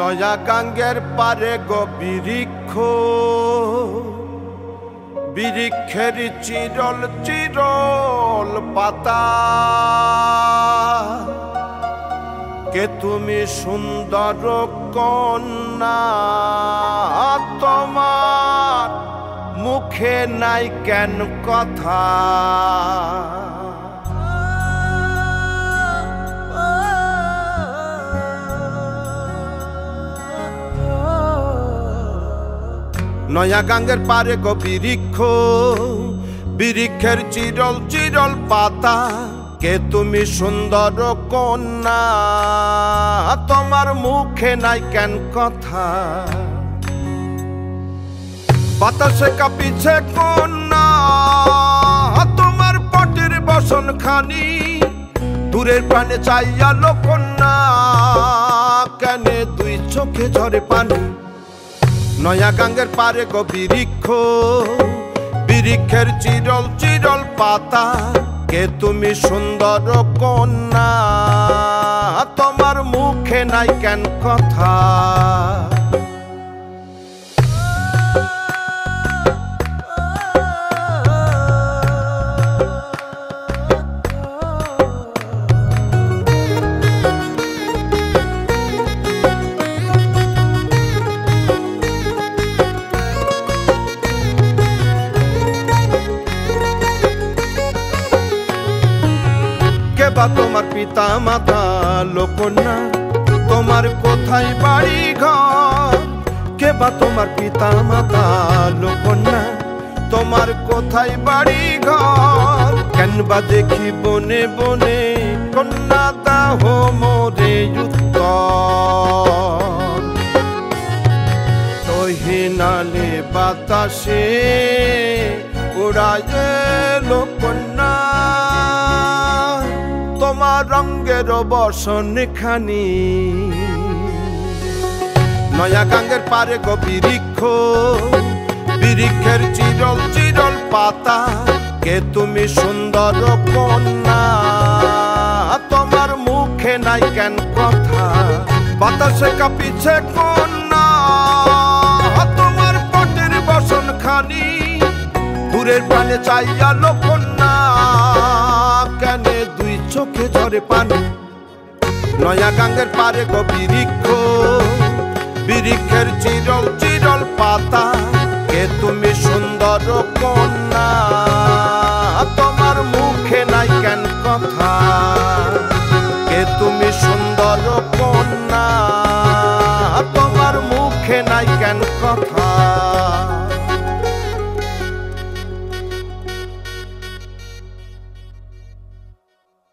নয়া গাঙ্গের পারে গো বৃক্ষ, বৃক্ষের চিরল চিরল পাতা। কে তুমি সুন্দর কন্যা, তোমার মুখে নাই কেন কথা। নয়া গাঙ্গের পারে গো বৃক্ষ, বৃক্ষের চিরল চিরল পাতা। কে তুমি সুন্দর কন্যা, তোমার মুখে নাই কেন কথা। বাতাসে কাঁপিছে কন্যা, তোমার পটের বসন খানি। দূরের প্রাণে চাইয়ালো কন্যা, কেনে দুই চোখে ঝরে পানি। নয়া গাঙ্গের পারে গো বৃক্ষ, বৃক্ষের চিরল চিরল পাতা। কে তুমি সুন্দর কন্যা, তোমার মুখে নাই কেন কথা। বা তোমার পিতা মাতা লোকন্যা, তোমার কোথায় বাড়ি ঘর। কে বা তোমার পিতা মাতা লোকন্যা, তোমার কোথায় বাড়ি ঘর। কেন বা দেখি বনে বনে কন্যা দাহ মোরে উত্তর। তহিনালে বাতাসে উড়ায় লোকন্যা, তোমার রঙের বসন খানি। নয়া গাঙ্গের পারে গো বৃক্ষ, বৃক্ষের চিরল চিরল পাতা। কে তুমি সুন্দর কন্যা, তোমার মুখে নাই কেন কথা। বাতাসে কাঁপিছে কন্যা, তোমার পটের বসন খানি। দূরের প্রাণে চাইয়ালো কন্যা, কেনে দুই চোখে ঝরে পানি। নয়া গাঙ্গের পারে গো বৃক্ষ, বৃক্ষের চিরল চিরল পাতা। কে তুমি সুন্দর কন্যা, তোমার মুখে নাই কেন কথা। কে তুমি সুন্দর কন্যা, তোমার মুখে নাই কেন কথা।